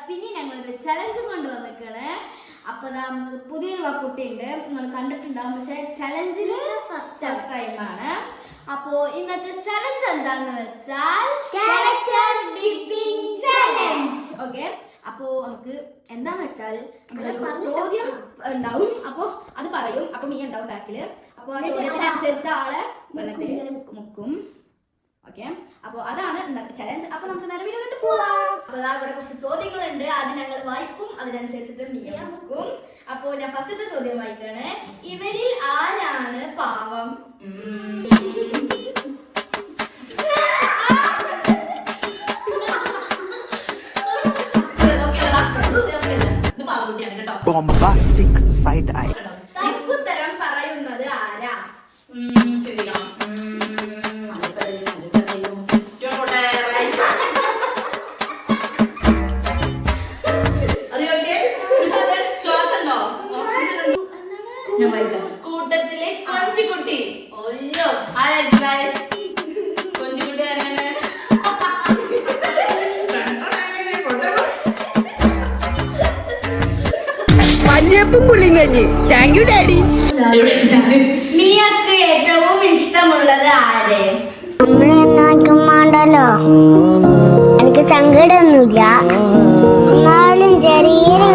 പിന്നെ ഞങ്ങളൊരു ചലഞ്ച് കൊണ്ടുവന്നിക്കാണ്. അപ്പൊ നമുക്ക് പുതിയൊരു കുട്ടി ഉണ്ട്, നിങ്ങൾ കണ്ടിട്ടുണ്ടാവും. പക്ഷെ ചലഞ്ചില് ഫസ്റ്റ് ടൈമാണ്. അപ്പോ ഇന്നത്തെ ചലഞ്ച് എന്താന്ന് വെച്ചാൽ ക്യാരക്ടേഴ്സ് ഡിപ്പിംഗ് ചലഞ്ച്. ഓക്കെ, അപ്പോ നമുക്ക് എന്താന്ന് വെച്ചാൽ ചോദ്യം ഉണ്ടാവും. അപ്പൊ അത് പറയും. അപ്പൊ മീ ഉണ്ടാവും ബാക്കില്. അപ്പൊ ആ ചോദ്യത്തിനനുസരിച്ച് ആളെ വെള്ളത്തിൽ മുക്കും. ഓക്കെ, അപ്പൊ അതാണ് ഇന്നത്തെ ചലഞ്ച്. അപ്പൊ നമുക്ക് നേരെ വീഡിയോയിലോട്ട് പോവാം. അപ്പൊ ഇവിടെ കുറച്ച് ചോദ്യങ്ങളുണ്ട്, അത് ഞങ്ങൾ വായിക്കും. അതിനനുസരിച്ചിട്ട് മീ മുക്കും. അപ്പൊ ഞാൻ ഫസ്റ്റത്തെ ചോദ്യം വായിക്കാണ്. ഇവരിൽ ആരാണ് പാവം? Bombastic side eye. ഉത്തരം പറയുന്നത് ആരാ? കൂട്ടത്തിലെ കൊഞ്ചിക്കുട്ടി. ഒയ്യോ, കൊഞ്ചിക്കുട്ടി ആരാണ്? പല്ലിയപ്പം പുളിങ്കഞ്ഞി. Thank you daddy. നീക്ക് ഏറ്റവും ഇഷ്ടമുള്ളത് ആരെ? മാണ്ടല്ലോ, എനിക്ക് സങ്കടമൊന്നുമില്ല, എന്നാലും ചെറിയൊരു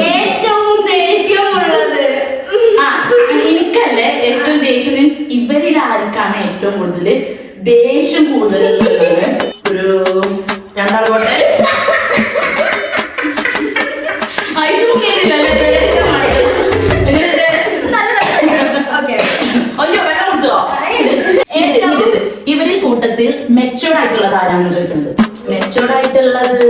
ഏറ്റവും ദേഷ്യമുള്ളത് എനിക്കല്ലേ? ഏറ്റവും ദേഷ്യം മീൻസ് ഇവരിൽ ആർക്കാണ് ഏറ്റവും കൂടുതൽ ദേഷ്യം കൂടുതലുള്ളത്? ഒരു രണ്ടാൾ പോട്ടെ. അയ്യോ, വെള്ളം കുടിച്ചോ? ഇവരിൽ കൂട്ടത്തിൽ മെച്ചോർഡ് ആയിട്ടുള്ളത് ആരാണെന്ന് ചോദിക്കുന്നത്. മെച്ചോർഡ് ആയിട്ടുള്ളത്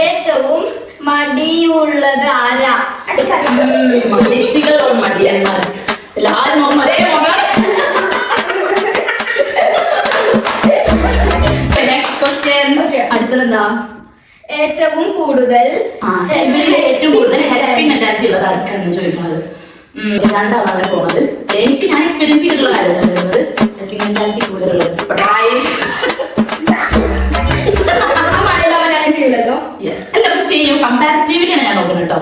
ഏറ്റവും മടിയുള്ളത് ആരാ? ചേച്ചികൾ മടിയന്മാർ. എല്ലാരും ഒരേ മുഖം. അടുത്തതെന്താ? ഏറ്റവും കൂടുതൽ ഏറ്റവും കൂടുതൽ ഹെൽപ്പിംഗ് മെന്റാലിറ്റി ഉള്ളത് ആർക്കാണെന്ന് ചോദിക്കുന്നത്. രണ്ടാളാണ് പോകുന്നത്. എനിക്ക് ഞാൻ എക്സ്പീരിയൻസ് ചെയ്തിട്ടുള്ള കാര്യമാണ് പറയുന്നത്. ഹെൽപ്പിംഗ് മെന്റാലിറ്റി കൂടുതലുള്ളത് അല്ല, പക്ഷെ ചെയ്യും. കമ്പാരിറ്റീവിലാണ് ഞാൻ നോക്കുന്നത് കേട്ടോ.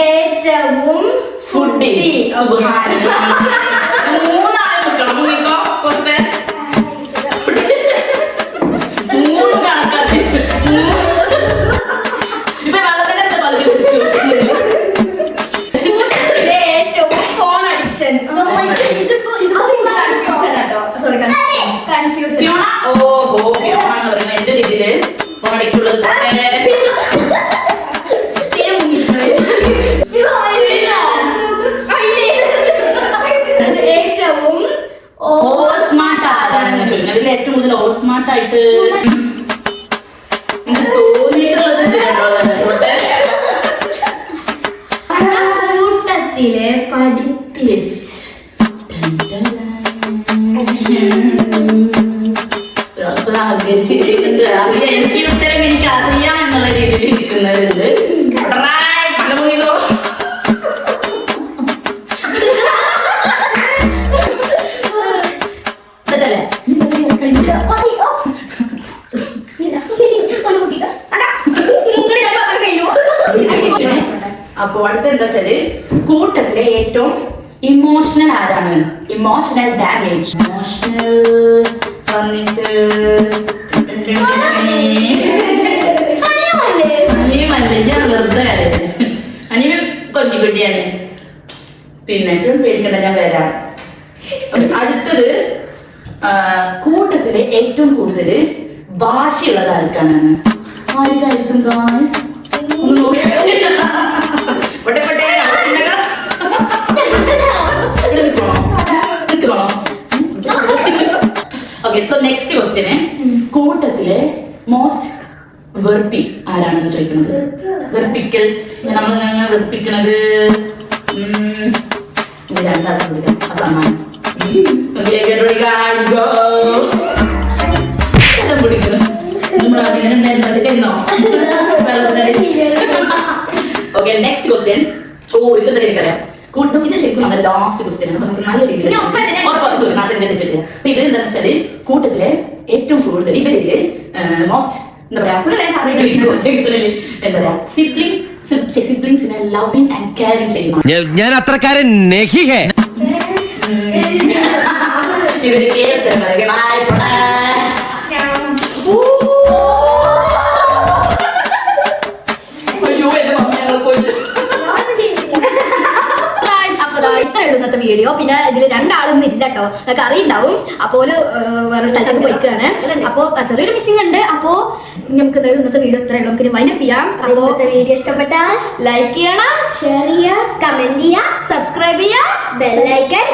ഏറ്റവും ഫുഡി. മൂന്നാളെ നോക്കണം. മൂന്നിക്കോ പുറത്തെ മൂന്ന് കണക്കാക്കി ഇപ്പൊ വെള്ളത്തിന്റെ പകുതി കുടിച്ചു. ഏറ്റവും ഫോൺ അഡിക്ഷൻ. കൺഫ്യൂഷൻ. ഓഹോ, ഫിയോണാന്ന് പറയുന്നത് എന്റെ രീതിയില് ഫോൺ അഡിക്റ്റുള്ളത്. ഏറ്റവും ഓവർ സ്മാർട്ട് ആരാണെന്ന് ചോദിക്കുന്നത്. അതിൽ ഏറ്റവും കൂടുതൽ ഓവർ സ്മാർട്ട് ആയിട്ട് എനിക്ക് തോന്നിയിട്ടുള്ളത് കൂട്ടത്തിലെ പഠിപ്പിച്ച് എനിക്ക് ഉത്തരം എനിക്ക് അറിയാം എന്നുള്ള രീതിയിൽ ഇരിക്കുന്നവരുണ്ട്. അപ്പൊ അടുത്ത എന്താ വെച്ചാല് കൂട്ടത്തിലെ ഏറ്റവും ഇമോഷണൽ ആരാണ്? Emotional damage. ഇമോഷണൽ വന്നിട്ട് ഞാൻ വെറുതെ അനിയൻ കൊഞ്ചിക്കുട്ടിയാണ്. പിന്നെ പേടിക്കണ്ട, ഞാൻ വരാം. അടുത്തത് കൂട്ടത്തിലെ ഏറ്റവും കൂടുതൽ വാശിയുള്ളത് ആർക്കാണ്? ആർക്കായിരിക്കും guys? Okay, so next question കൂട്ടത്തിലെ മോസ്റ്റ് വെറുപ്പി ആരാണെന്ന് ചോദിക്കുന്നത്. വെറുപ്പിക്കൽസ് നമ്മൾ വെറുപ്പിക്കണത് രണ്ടാൾക്കും സമ്മാനം. ഓ ഇതെന്താ എനിക്കറിയാം കൂട്ടം. ഇത് ശരിക്കും നമ്മുടെ ലാസ്റ്റ് ക്വസ്റ്റ്യൻ ആണ്. അപ്പൊ നമുക്ക് നല്ല രീതിയിൽ ഇനി ഒപ്പം തന്നെ അപ്പൊ ഇത് എന്താണെന്ന് വെച്ചാല് കൂട്ടത്തിലെ ഏറ്റവും കൂടുതൽ ഇവരില് മോസ്റ്റ് എന്താ പറയാ എന്താ പറയാ സിബ്ലിങ്സിനെ ലവിങ് ആൻഡ് കെയറിങ് ചെയ്യുന്ന ഞാൻ അത്രക്കാരൻ നെഹിഹേ. ഇവര് കേൾക്കാൻ അയ്യോ എന്റെ മമ്മി ഞങ്ങൾ കൊല്ലും. ഇത്ര ഇടുന്നത്തെ വീഡിയോ. പിന്നെ ഇതിൽ രണ്ടാളൊന്നും ഇല്ല കേട്ടോ, നിങ്ങൾക്ക് അറിയുണ്ടാവും. അപ്പോൾ വേറെ സ്ഥലത്തേക്ക് പോയിക്കാണ്. അപ്പോൾ ചെറിയൊരു മിസ്സിംഗ് ഉണ്ട്. അപ്പോൾ നമുക്ക് എന്തായാലും ഇന്നത്തെ വീഡിയോ ഇത്ര ഉള്ളൂ. നമുക്ക് വൈൻഡപ്പ് ചെയ്യാം. അപ്പോൾ വീഡിയോ ഇഷ്ടപ്പെട്ടാൽ ലൈക്ക് ചെയ്യണം, ഷെയർ ചെയ്യുക, കമന്റ് ചെയ്യുക, സബ്സ്ക്രൈബ് ചെയ്യുക, ബെല്ലൈക്കൺ